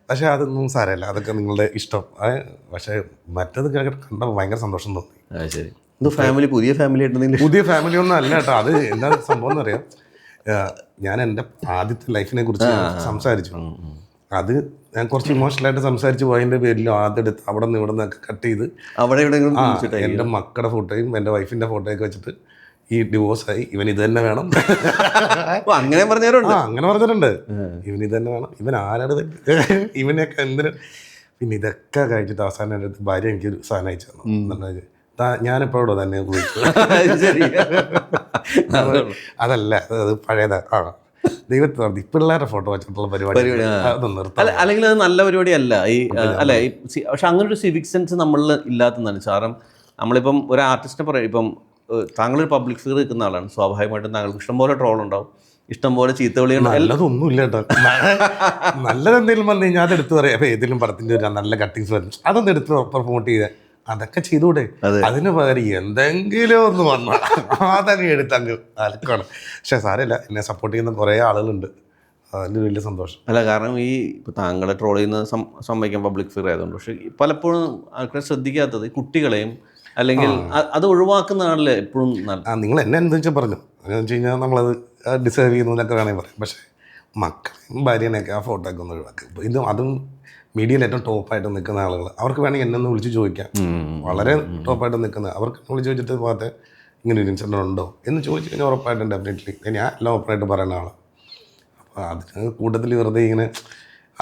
പക്ഷെ അതൊന്നും സാരമില്ല, അതൊക്കെ നിങ്ങളുടെ ഇഷ്ടം. പക്ഷെ മറ്റത് കണ്ടപ്പോൾ ഭയങ്കര സന്തോഷം തോന്നി. ശരി. പുതിയ ഫാമിലി ഒന്നും അല്ല കേട്ടോ. അത് എന്താ സംഭവം എന്നറിയാം, ഞാൻ എൻ്റെ ആദ്യത്തെ ലൈഫിനെ കുറിച്ച് സംസാരിച്ചു. അത് ഞാൻ കുറച്ച് ഇമോഷണലായിട്ട് സംസാരിച്ച് പോയതിൻ്റെ പേരിൽ ആദ്യമെടുത്ത് അവിടെ നിന്ന് ഇവിടെ നിന്നൊക്കെ കട്ട് ചെയ്ത് എൻ്റെ മക്കളുടെ ഫോട്ടോയും എൻ്റെ വൈഫിൻ്റെ ഫോട്ടോയൊക്കെ വെച്ചിട്ട് ഈ ഡിവോഴ്സായി, ഇവൻ ഇത് തന്നെ വേണം അങ്ങനെ പറഞ്ഞവരുണ്ട്. അങ്ങനെ പറഞ്ഞിട്ടുണ്ട്, ഇവൻ ഇത് തന്നെ വേണം, ഇവൻ ആരാണ് ഇവനെയൊക്കെ എന്തിനും. പിന്നെ ഇതൊക്കെ കഴിച്ചിട്ട് അവസാനം എൻ്റെ അടുത്ത് ഭാര്യ എനിക്കൊരു സാധനം അയച്ചു തന്നു. ഞാനെപ്പോഴോ തന്നെ ഉപയോഗിച്ചു. അതല്ല, അത് പഴയതാ. ദൈവത്തെ പിള്ളേരുടെ ഫോട്ടോ വെച്ചിട്ടുള്ള പരിപാടി അല്ലെങ്കിൽ അത് നല്ല പരിപാടിയല്ല. അല്ല, പക്ഷെ അങ്ങനെ ഒരു സിവിക് സെൻസ് നമ്മളിൽ ഇല്ലാത്തതാണ്. കാരണം നമ്മളിപ്പം ഒരു ആർട്ടിസ്റ്റിനെ പറയും, ഇപ്പം താങ്കളൊരു പബ്ലിക് ഫിഗർ നിൽക്കുന്ന ആളാണ്, സ്വാഭാവികമായിട്ടും താങ്കൾക്ക് ഇഷ്ടംപോലെ ട്രോൾ ഉണ്ടാവും, ഇഷ്ടംപോലെ ചീത്തവിളിയുണ്ട്. നല്ലതൊന്നുമില്ല കേട്ടോ. നല്ലതെന്തെങ്കിലും വന്നു കഴിഞ്ഞാൽ അതെടുത്ത് പറയാം. അപ്പോൾ ഏതെങ്കിലും പടത്തിൻ്റെ ഒരു നല്ല കട്ടിങ്സ് വരും, അതൊന്നും എടുത്ത് പ്രൊമോട്ട് ചെയ്ത് അതൊക്കെ ചെയ്തൂടെ. അതിന് പകരം എന്തെങ്കിലും ഒന്ന് വന്നാൽ അതങ്ങ് എടുത്തങ്ങ് അലക്കാണ്. പക്ഷെ സാരമില്ല, എന്നെ സപ്പോർട്ട് ചെയ്യുന്ന കുറേ ആളുകളുണ്ട്, അതിൻ്റെ വലിയ സന്തോഷം. അല്ല, കാരണം ഈ ഇപ്പോൾ താങ്കളെ ട്രോൾ ചെയ്യുന്ന സമ്മതിക്കാൻ പബ്ലിക് ഫിഗർ ആയതുകൊണ്ട്. പക്ഷേ പലപ്പോഴും ആൾക്കാർ ശ്രദ്ധിക്കാത്തത് കുട്ടികളെയും അല്ലെങ്കിൽ അത് ഒഴിവാക്കുന്നതാണല്ലേ എപ്പോഴും നിങ്ങൾ എന്നെ എന്താ വെച്ചാൽ പറഞ്ഞു, എന്ന് വെച്ച് കഴിഞ്ഞാൽ നമ്മളത് ഡിസേർവ് ചെയ്യുന്നതൊക്കെ വേണമെങ്കിൽ പറയും. പക്ഷേ മക്കളെയും ഭാര്യനെയൊക്കെ ആ ഫോട്ടോ ഒക്കെ ഒന്ന് ഒഴിവാക്കുക. ഇതും അതും മീഡിയയിൽ ഏറ്റവും ടോപ്പായിട്ട് നിൽക്കുന്ന ആളുകൾ, അവർക്ക് വേണമെങ്കിൽ എന്നെ ഒന്ന് വിളിച്ച് ചോദിക്കാം. വളരെ ടോപ്പായിട്ട് നിൽക്കുന്ന അവർക്ക് വിളിച്ച് ചോദിച്ചിട്ട് പോകാതെ ഇങ്ങനെ ഒരു ഇൻസിഡൻറ്റ് ഉണ്ടോ എന്ന് ചോദിച്ചു കഴിഞ്ഞാൽ ഉറപ്പായിട്ടും ഡെഫിനറ്റ്ലി ഞാൻ എല്ലാം ഓപ്പണായിട്ട് പറയുന്ന ആളാണ്. അപ്പോൾ അതിന് കൂട്ടത്തിൽ വെറുതെ ഇങ്ങനെ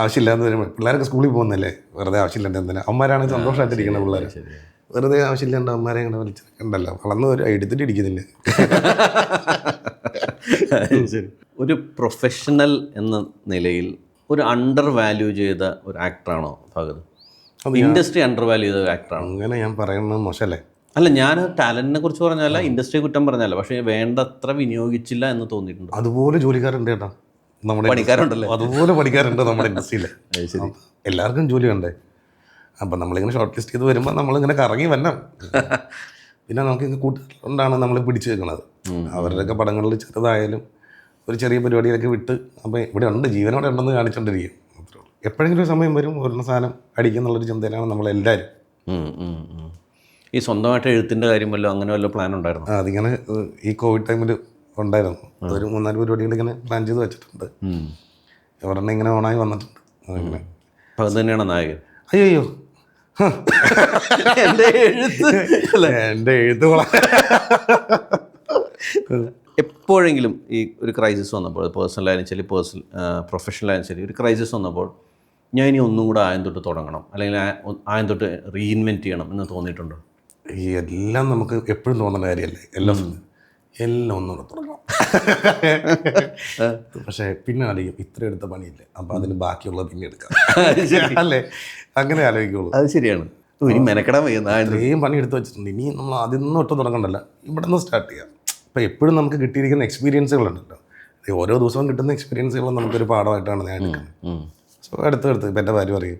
ആവശ്യമില്ലാന്ന് വരുമ്പോൾ പിള്ളേരൊക്കെ സ്കൂളിൽ പോകുന്നല്ലേ, വെറുതെ ആവശ്യമില്ലാണ്ട് എന്തിനാ അമ്മമാരാണെങ്കിൽ സന്തോഷമായിട്ടിരിക്കുന്ന പിള്ളേർ, വെറുതെ ആവശ്യമില്ലാണ്ട് അമ്മമാരെ ഇങ്ങനെ വിളിച്ചിട്ടുണ്ടല്ലോ, വളർന്ന് ഒരു എടുത്തിട്ട് ഇരിക്കുന്നില്ല. ഒരു പ്രൊഫഷണൽ എന്ന നിലയിൽ ഒരു അണ്ടർ വാല്യൂ ചെയ്ത ഒരു ആക്ടറാണോ ഭഗത്? ഇൻഡസ്ട്രി അണ്ടർ വാല്യൂ ചെയ്ത ഒരു ആക്ടറാണോ? അങ്ങനെ ഞാൻ പറയുന്നത് മോശമല്ലേ? അല്ല, ഞാൻ ടാലന്റിനെ കുറിച്ച് പറഞ്ഞല്ല, ഇൻഡസ്ട്രിയെ കുറ്റം പറഞ്ഞല്ല, പക്ഷേ വേണ്ടത്ര വിനിയോഗിച്ചില്ല എന്ന് തോന്നിയിട്ടുണ്ട്. അതുപോലെ ജോലിക്കാരുണ്ട് കേട്ടോ നമ്മുടെ, പണിക്കാരുണ്ടല്ലോ, അതുപോലെ പണിക്കാരുണ്ട് നമ്മുടെ ഇൻഡസ്ട്രിയിൽ. എല്ലാവർക്കും ജോലി വേണ്ടേ? അപ്പം നമ്മളിങ്ങനെ ഷോർട്ട് ലിസ്റ്റ് ചെയ്ത് വരുമ്പോൾ നമ്മളിങ്ങനെ കറങ്ങി വരണം. പിന്നെ നമുക്ക് കൂട്ടുകൊണ്ടാണ് നമ്മൾ പിടിച്ചു വെക്കുന്നത്. അവരുടെയൊക്കെ പടങ്ങളിൽ ചെറുതായാലും ഒരു ചെറിയ പരിപാടിയിലൊക്കെ വിട്ട് അപ്പം ഇവിടെ ഉണ്ട്, ജീവനോടെ ഉണ്ടെന്ന് കാണിച്ചുകൊണ്ടിരിക്കും. എപ്പോഴെങ്കിലും ഒരു സമയം വരും ഒരു സാധനം അടിക്കുന്നുള്ളൊരു ചിന്തയിലാണ് നമ്മളെല്ലാവരും. ഈ സ്വന്തമായിട്ട് എഴുത്തിൻ്റെ കാര്യം വല്ലതും അങ്ങനെ വല്ല പ്ലാൻ ഉണ്ടായിരുന്നു? അതിങ്ങനെ ഈ കോവിഡ് ടൈമിൽ ഉണ്ടായിരുന്നു. അതൊരു 3-4 പരിപാടികൾ ഇങ്ങനെ പ്ലാൻ ചെയ്ത് വെച്ചിട്ടുണ്ട്. ഒരെണ്ണം ഇങ്ങനെ ഓണായി വന്നിട്ടുണ്ട്. അങ്ങനെ അത് തന്നെയാണ് നായകൻ. അയ്യോ എൻ്റെ എഴുത്ത് എൻ്റെ എഴുത്ത് എപ്പോഴെങ്കിലും ഈ ഒരു ക്രൈസിസ് വന്നപ്പോൾ, പേഴ്സണലായാലും ശരി പ്രൊഫഷണലായാലും ശരി, ഒരു ക്രൈസിസ് വന്നപ്പോൾ ഞാൻ ഇനി ഒന്നും കൂടെ ആയം തൊട്ട് തുടങ്ങണം, അല്ലെങ്കിൽ ആയം തൊട്ട് റീഇൻവെൻറ്റ് ചെയ്യണം എന്ന് തോന്നിയിട്ടുണ്ടോ? ഈ എല്ലാം നമുക്ക് എപ്പോഴും തോന്നുന്ന കാര്യമല്ലേ, എല്ലാം ഒന്നുകൂടെ തുടങ്ങണം. പക്ഷേ പിന്നെ ആലോചിക്കും ഇത്ര എടുത്ത പണിയില്ലേ, അപ്പം അതിന് ബാക്കിയുള്ളത് പിന്നെ എടുക്കാം അല്ലേ, അങ്ങനെ ആലോചിക്കുള്ളൂ. അത് ശരിയാണ്. ഇനി മെനക്കെടാൻ വയ്യുന്ന ഇത്രയും പണി എടുത്ത് വെച്ചിട്ടുണ്ട്, ഇനി നമ്മൾ അതിൽ നിന്ന് ഒട്ടും തുടങ്ങണ്ടല്ല, ഇവിടെ നിന്ന് സ്റ്റാർട്ട് ചെയ്യാം. അപ്പോൾ എപ്പോഴും നമുക്ക് കിട്ടിയിരിക്കുന്ന എക്സ്പീരിയൻസുകളുണ്ടല്ലോ, ഓരോ ദിവസവും കിട്ടുന്ന എക്സ്പീരിയൻസുകൾ നമുക്കൊരു പാഠമായിട്ടാണ് ഞാൻ എടുക്കുന്നത്. സോ അടുത്ത് ഇപ്പം എൻ്റെ ഭാര്യ പറയും,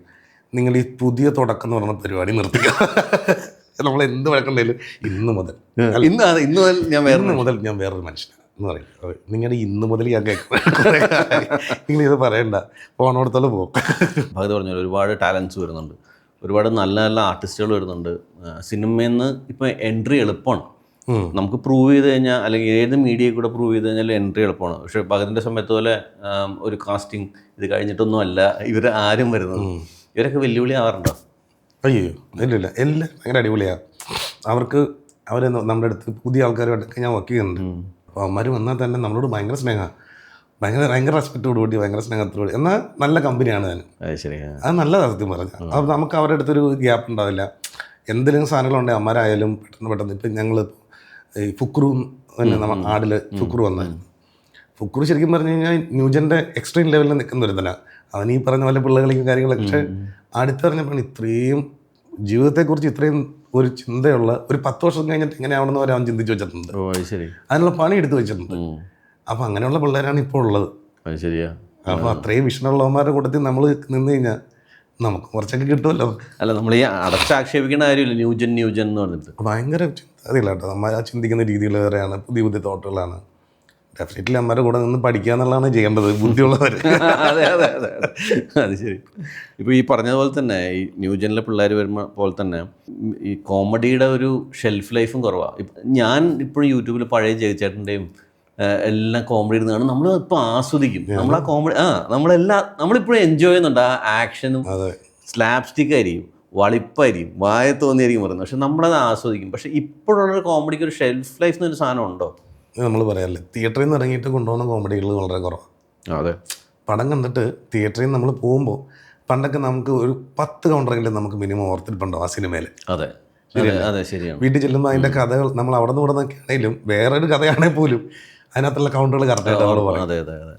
നിങ്ങൾ ഈ പുതിയ തുടക്കം എന്ന് പറഞ്ഞ പരിപാടി നിർത്തിക്കുക. നമ്മൾ എന്ത് വഴക്കുണ്ടെങ്കിലും ഇന്ന് മുതൽ ഞാൻ വേറൊരു മനുഷ്യനാണ് എന്ന് പറയും. നിങ്ങളുടെ ഇന്ന് മുതൽ ഞാൻ കേൾക്കുന്നത്, നിങ്ങളിത് പറയണ്ട, ഫോണോടത്തോളം പോകും. ഭഗത് പറഞ്ഞാൽ ഒരുപാട് ടാലൻസ് വരുന്നുണ്ട്, ഒരുപാട് നല്ല നല്ല ആർട്ടിസ്റ്റുകൾ വരുന്നുണ്ട്. സിനിമയിൽ നിന്ന് ഇപ്പോൾ എൻട്രി എളുപ്പമാണ്, നമുക്ക് പ്രൂവ് ചെയ്ത് കഴിഞ്ഞാൽ, അല്ലെങ്കിൽ ഏത് മീഡിയയിൽ കൂടെ പ്രൂവ് ചെയ്ത് കഴിഞ്ഞാൽ എൻട്രി എളുപ്പമാണ്. പക്ഷേ ഭഗതിൻ്റെ സമയത്ത് പോലെ ഒരു കാസ്റ്റിംഗ് ഇത് കഴിഞ്ഞിട്ടൊന്നും അല്ല ഇവർ ആരും വരുന്നത്. ഇവരൊക്കെ വെല്ലുവിളി ആവാറുണ്ടോ? അയ്യോ ഇല്ല, എല്ലാം ഭയങ്കര അടിപൊളിയാണ്. അവർ നമ്മുടെ അടുത്ത് പുതിയ ആൾക്കാരുമായിട്ടൊക്കെ ഞാൻ വർക്ക് ചെയ്യുന്നുണ്ട്. അപ്പോൾ അവന്മാർ വന്നാൽ തന്നെ നമ്മളോട് ഭയങ്കര സ്നേഹമാണ്, ഭയങ്കര റെസ്പെക്റ്റോട് കൂടി, ഭയങ്കര സ്നേഹത്തോട്, എന്നാൽ നല്ല കമ്പനിയാണ് ഞാൻ. അത് നല്ലതാണ് സത്യം പറഞ്ഞാൽ. അപ്പോൾ നമുക്ക് അവരുടെ അടുത്തൊരു ഗ്യാപ്പ് ഉണ്ടാവില്ല. എന്തെങ്കിലും സാധനങ്ങളുണ്ടെങ്കിൽ അമ്മമാരായാലും പെട്ടെന്ന് ഇപ്പം ഞങ്ങൾ ഈ ഫുക്രു തന്നെ നമ്മൾ ആടിൽ ഫുക്രു വന്നായിരുന്നു. ഫുക്രു ശരിക്കും പറഞ്ഞു കഴിഞ്ഞാൽ ന്യൂജൻ്റെ എക്സ്ട്രീം ലെവലിൽ നിൽക്കുന്ന ഒരു തന്നെ, അവൻ ഈ പറഞ്ഞ പോലെ പിള്ളേകളിക്കും കാര്യങ്ങളൊക്കെ. പക്ഷേ അടുത്തറിഞ്ഞപ്പോൾ ഇത്രയും ജീവിതത്തെക്കുറിച്ച് ഇത്രയും ഒരു ചിന്തയുള്ള ഒരു 10 വർഷം കഴിഞ്ഞിട്ട് എങ്ങനെയാവണമെന്ന് വരെ അവൻ ചിന്തിച്ച് വെച്ചിട്ടുണ്ട്. അതിനുള്ള പണി എടുത്ത് വെച്ചിട്ടുണ്ട്. അപ്പോൾ അങ്ങനെയുള്ള പിള്ളേരാണ് ഇപ്പോൾ ഉള്ളത്. അപ്പോൾ അത്രയും വിഷനുള്ളവന്മാരുടെ കൂട്ടത്തിൽ നമ്മൾ നിന്ന് കഴിഞ്ഞാൽ നമുക്ക് കുറച്ചൊക്കെ കിട്ടുമല്ലോ. അല്ല, നമ്മൾ ഈ അടച്ചാക്ഷേപിക്കേണ്ട കാര്യമില്ല, ന്യൂജൻ എന്ന് പറഞ്ഞിട്ട് ഭയങ്കര ചിന്തയില്ല കേട്ടോ. നമ്മൾ ആ ചിന്തിക്കുന്ന രീതികൾ വേറെയാണ്, പുതിയ തോട്ടുകളാണ്. ഡെഫിനറ്റ്ലി അമ്മമാരുടെ കൂടെ നിന്ന് പഠിക്കുക എന്നുള്ളതാണ് ചെയ്യേണ്ടത്, ബുദ്ധിയുള്ളവർ. അതെ, അത് ശരി. ഇപ്പോൾ ഈ പറഞ്ഞതുപോലെ തന്നെ ഈ ന്യൂജനിലെ പിള്ളേർ വരുമ്പോൾ പോലെ തന്നെ ഈ കോമഡിയുടെ ഒരു ഷെൽഫ് ലൈഫും കുറവാണ്. ഞാൻ ഇപ്പോഴും യൂട്യൂബിൽ പഴയ ജയചേട്ടൻ്റെയും എല്ലാം കോമഡി ഇരുന്നാണ് നമ്മളിപ്പോൾ ആസ്വദിക്കും. നമ്മൾ ആ കോമഡി നമ്മളിപ്പോഴും എൻജോയ് ചെയ്യുന്നുണ്ട്. ആ ആക്ഷനും സ്ലാപ്സ്റ്റിക് ആയിരിക്കും, വളിപ്പായിരിക്കും, വായ തോന്നിയായിരിക്കും പറയുന്നത്, പക്ഷെ നമ്മളത് ആസ്വദിക്കും. പക്ഷെ ഇപ്പോഴുള്ളൊരു കോമഡിക്ക് ഒരു ഷെൽഫ് ലൈഫ് എന്നൊരു സാധനം ഉണ്ടോ? നമ്മൾ പറയാമല്ലേ, തിയേറ്ററിൽ നിന്ന് ഇറങ്ങിയിട്ട് കൊണ്ടുപോകുന്ന കോമഡികൾ വളരെ കുറവാണ്. അതെ, പടം കണ്ടിട്ട് തിയേറ്ററിൽ നിന്ന് നമ്മൾ പോകുമ്പോൾ പണ്ടൊക്കെ നമുക്ക് ഒരു 10 കൗണ്ടറെങ്കിലും നമുക്ക് മിനിമം ഓർത്തിട്ടുണ്ടോ ആ സിനിമയിൽ? അതെ, ശരിയാണ്. വീട്ടിൽ ചെല്ലുമ്പോൾ അതിൻ്റെ കഥകൾ നമ്മൾ അവിടെ നിന്ന് ഇവിടെ നിന്നൊക്കെ ആണെങ്കിലും വേറൊരു കഥയാണെങ്കിൽ പോലും അതിനകത്തുള്ള കൗണ്ടറുകൾ കറക്റ്റായിട്ട് നമ്മൾ പറയും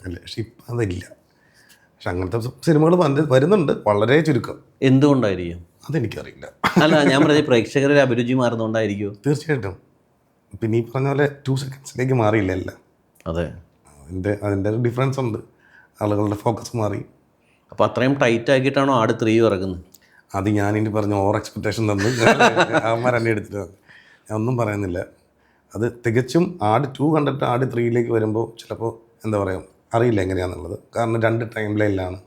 അല്ലേ. പക്ഷെ ഇപ്പം അതില്ല. പക്ഷെ അങ്ങനത്തെ സിനിമകൾ വരുന്നുണ്ട്, വളരെ ചുരുക്കം. എന്തുകൊണ്ടായിരിക്കും അതെനിക്കറിയില്ല. അല്ല, ഞാൻ പറഞ്ഞ പ്രേക്ഷകരുടെ അഭിരുചി മാറുന്നതുകൊണ്ടായിരിക്കും. തീർച്ചയായിട്ടും. പിന്നെ ഈ പറഞ്ഞ പോലെ 2 സെക്കൻഡ്സിലേക്ക് മാറിയില്ല എല്ലാം. അതെ, അതിൻ്റെ ഒരു ഡിഫറൻസ് ഉണ്ട്, ആളുകളുടെ ഫോക്കസ് മാറി. അപ്പോൾ അത്രയും ടൈറ്റ് ആക്കിയിട്ടാണോ ആട് 3 ഇറക്കുന്നത്? അത് ഞാനിനി പറഞ്ഞ ഓവർ എക്സ്പെക്റ്റേഷൻ തന്നു അവന്മാർ എന്നെ എടുത്തിട്ട് ഞാൻ ഒന്നും പറയുന്നില്ല. അത് തികച്ചും ആട് 2 കണ്ടിട്ട് ആട് 3യിലേക്ക് വരുമ്പോൾ ചിലപ്പോൾ എന്താ പറയുക, അറിയില്ല എങ്ങനെയാണെന്നുള്ളത്. കാരണം 2 ടൈം ലൈനിലാണ്,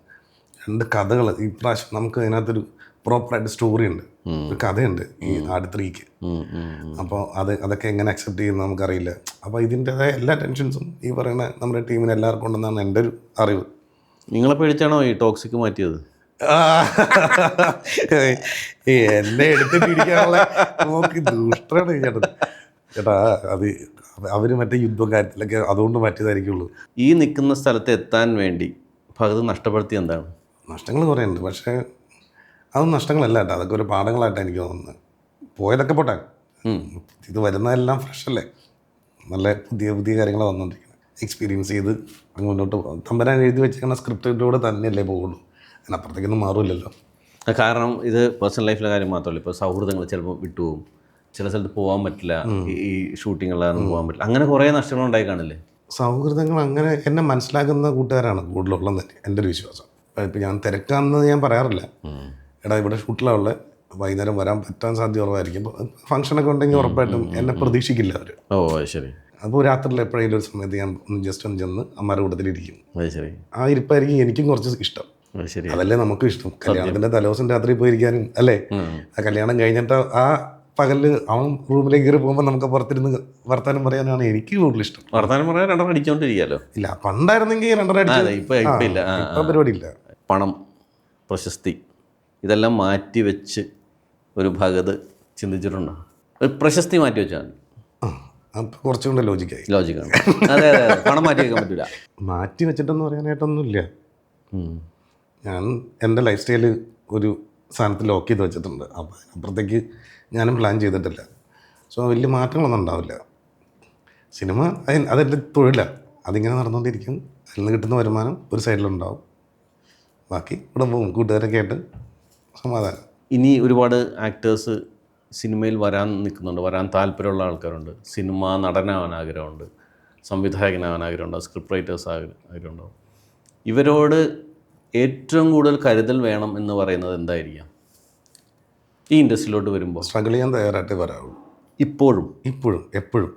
2 കഥകൾ. ഈ പ്രാവശ്യം നമുക്ക് അതിനകത്തൊരു പ്രോപ്പറായിട്ട് സ്റ്റോറി ഉണ്ട്, ഒരു കഥയുണ്ട് ഈ ആട് 3ക്ക്. അപ്പോൾ അതൊക്കെ എങ്ങനെ അക്സെപ്റ്റ് ചെയ്യുന്നത് നമുക്കറിയില്ല. അപ്പോൾ ഇതിൻ്റെതായ എല്ലാ ടെൻഷൻസും ഈ പറയുന്ന നമ്മുടെ ടീമിന് എല്ലാവർക്കും ഉണ്ടെന്നാണ് എൻ്റെ ഒരു അറിവ്. നിങ്ങളെ പേടിച്ചാണോ ഈ ടോക്സിക് മാറ്റിയത്? എന്നെ എടുത്തിട്ടിരിക്കാനുള്ള നോക്കി ദുഷ്ടമാണ് ചേട്ടാ. അത് അവർ മറ്റേ യുദ്ധം കാര്യത്തിലൊക്കെ അതുകൊണ്ട് മാറ്റിയതായിരിക്കുള്ളൂ. ഈ നിൽക്കുന്ന സ്ഥലത്ത് എത്താൻ വേണ്ടി ഭഗത് നഷ്ടപ്പെടുത്തി എന്താണ്? നഷ്ടങ്ങൾ കുറേ ഉണ്ട്, പക്ഷേ അതൊന്നും നഷ്ടങ്ങളല്ല കേട്ടോ, അതൊക്കെ ഒരു പാഠങ്ങളായിട്ടാണ് എനിക്ക് തോന്നുന്നത്. പോയതൊക്കെ പോട്ടെ, ഇത് വരുന്നതെല്ലാം ഫ്രഷ് അല്ലേ, നല്ല പുതിയ പുതിയ കാര്യങ്ങൾ വന്നുകൊണ്ടിരിക്കുന്നത്. എക്സ്പീരിയൻസ് ചെയ്ത് അങ്ങ് മുന്നോട്ട് പോകും. തമ്പരാൻ എഴുതി വെച്ചിരിക്കുന്ന സ്ക്രിപ്റ്റിലൂടെ തന്നെയല്ലേ പോകുള്ളൂ, അതിനപ്പുറത്തേക്കൊന്നും മാറില്ലല്ലോ. കാരണം ഇത് പേഴ്സണൽ ലൈഫിലെ കാര്യം മാത്രമല്ല, ഇപ്പോൾ സൗഹൃദങ്ങൾ ചിലപ്പോൾ വിട്ടുപോകും, ചില സ്ഥലത്ത് പോകാൻ പറ്റില്ല, ഈ ഷൂട്ടിങ്ങുകളാണ് പോകാൻ പറ്റില്ല, അങ്ങനെ കുറേ നഷ്ടങ്ങൾ ഉണ്ടായി കാണില്ലേ? സൗഹൃദങ്ങൾ അങ്ങനെ എന്നെ മനസ്സിലാക്കുന്ന കൂട്ടുകാരാണ് കൂടുതലുള്ളതെന്ന് എൻ്റെ ഒരു വിശ്വാസം. ഇപ്പം ഞാൻ തിരക്കാണെന്ന് ഞാൻ പറയാറില്ല. എടാ ഇവിടെ ഷൂട്ടിലുള്ള വൈകുന്നേരം വരാൻ പറ്റാൻ സാധ്യത കുറവായിരിക്കും. ഫംഗ്ഷനൊക്കെ ഉണ്ടെങ്കിൽ ഉറപ്പായിട്ടും എന്നെ പ്രതീക്ഷിക്കില്ല അവർ. ഓ ശരി. അപ്പോൾ രാത്രിയിൽ എപ്പോഴെങ്കിലും ഒരു സമയത്ത് ഞാൻ ജസ്റ്റ് ഒന്ന് ചെന്ന് അമ്മയുടെ കൂട്ടത്തിലിരിക്കും. ശരി. ആ ഇരിപ്പായിരിക്കും എനിക്കും കുറച്ച് ഇഷ്ടം. ശരി. അതല്ലേ നമുക്കും ഇഷ്ടം. കല്യാണത്തിൻ്റെ തലേദിവസം രാത്രി പോയിരിക്കാനും അല്ലേ, ആ കല്യാണം കഴിഞ്ഞിട്ട് ആ പകല് അവൻ റൂമിലേക്ക് കയറി പോകുമ്പോൾ നമുക്ക് പുറത്തിരുന്ന് വർത്താനം പറയാനാണ് എനിക്ക് കൂടുതൽ ഇഷ്ടം. വർത്താനം പറയാൻ 2 അടിച്ചോണ്ടിരിക്കാലോ. ഇല്ല, പണ്ടായിരുന്നെങ്കിൽ 2 അടിച്ച്. ഇപ്പം ഇല്ല. ഇപ്പം പരിപാടിയില്ല. പണം, പ്രശസ്തി, ഇതെല്ലാം മാറ്റി വെച്ച് ഒരു ഭഗത് ചിന്തിച്ചിട്ടുണ്ടോ? ഒരു പ്രശസ്തി മാറ്റി വെച്ചാൽ അപ്പം കുറച്ചുകൂടെ ലോജിക്കായി. ലോജിക്കാണ്. അതെ അതെ, പണം മാറ്റി വെക്കാൻ പറ്റില്ല. മാറ്റി വെച്ചിട്ടെന്ന് പറയാനായിട്ടൊന്നുമില്ല. ഞാൻ എൻ്റെ ലൈഫ് സ്റ്റൈൽ ഒരു സാധനത്തിൽ ലോക്ക് ചെയ്ത് വെച്ചിട്ടുണ്ട്. അപ്പോൾ അതിനപ്പുറത്തേക്ക് ഞാനും പ്ലാൻ ചെയ്തിട്ടില്ല. സോ വലിയ മാറ്റങ്ങളൊന്നും ഉണ്ടാവില്ല. സിനിമ അതെൻ്റെ തൊഴിലാണ്, അതിങ്ങനെ നടന്നുകൊണ്ടിരിക്കും. അതിൽ നിന്ന് കിട്ടുന്ന വരുമാനം ഒരു സൈഡിലുണ്ടാവും, ബാക്കി ഇവിടെ പോകും കൂട്ടുകാരൊക്കെ ആയിട്ട് സമാധാനം. ഇനി ഒരുപാട് ആക്ടേഴ്സ് സിനിമയിൽ വരാൻ നിൽക്കുന്നുണ്ട്, വരാൻ താല്പര്യമുള്ള ആൾക്കാരുണ്ട്. സിനിമ നടനാവാൻ ആഗ്രഹമുണ്ട്, സംവിധായകനാവാൻ ആഗ്രഹമുണ്ടാവും, സ്ക്രിപ്റ്റ് റൈറ്റേഴ്സ് ആഗ്രഹമുണ്ടാവും. ഇവരോട് ഏറ്റവും കൂടുതൽ കരുതൽ വേണം എന്ന് പറയുന്നത് എന്തായിരിക്കാം ഈ ഇൻഡസ്ട്രിയിലോട്ട് വരുമ്പോൾ? സ്ട്രഗിൾ ചെയ്യാൻ തയ്യാറായിട്ടേ വരാവുള്ളൂ. ഇപ്പോഴും എപ്പോഴും.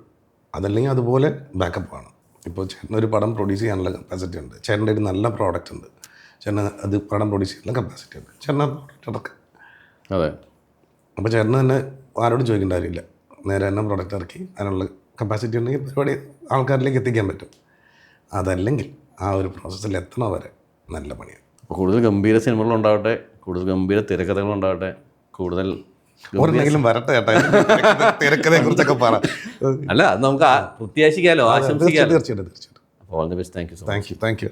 അതല്ലെങ്കിൽ അതുപോലെ ബാക്കപ്പ് ആണ്. ഇപ്പോൾ ചേട്ടനൊരു പടം പ്രൊഡ്യൂസ് ചെയ്യാനുള്ള കപ്പാസിറ്റി ഉണ്ട്, ചേട്ടൻ്റെ ഒരു നല്ല പ്രോഡക്റ്റ് ഉണ്ട്, ചേട്ടന് അത് പടം പ്രൊഡ്യൂസ് ചെയ്യാനുള്ള കപ്പാസിറ്റി ഉണ്ട്, ചേട്ടൻ ആ പ്രോഡക്റ്റ് ഇറക്കുക. അതെ. അപ്പോൾ ചേട്ടന് തന്നെ ആരോട് ചോദിക്കേണ്ട കാര്യമില്ല, നേരെ തന്നെ പ്രോഡക്റ്റ് ഇറക്കി അതിനുള്ള കപ്പാസിറ്റി ഉണ്ടെങ്കിൽ പരിപാടി ആൾക്കാരിലേക്ക് എത്തിക്കാൻ പറ്റും. അതല്ലെങ്കിൽ ആ ഒരു പ്രോസസ്സിൽ എത്തണ വരെ നല്ല പണിയാണ്. കൂടുതൽ ഗംഭീര സിനിമകളുണ്ടാവട്ടെ, കൂടുതൽ ഗംഭീര തിരക്കഥകളുണ്ടാവട്ടെ, കൂടുതൽ ഒരെണ്ണെങ്കിലും വരട്ടെ ചേട്ടാ. തിരക്കഥയെ കുറിച്ചൊക്കെ പറ. അല്ല, അത് നമുക്ക് പ്രത്യാശിക്കാമല്ലോ, ആശംസിക്കാമല്ലോ. തീർച്ചയായിട്ടും. All the best. Thank you. Thank you.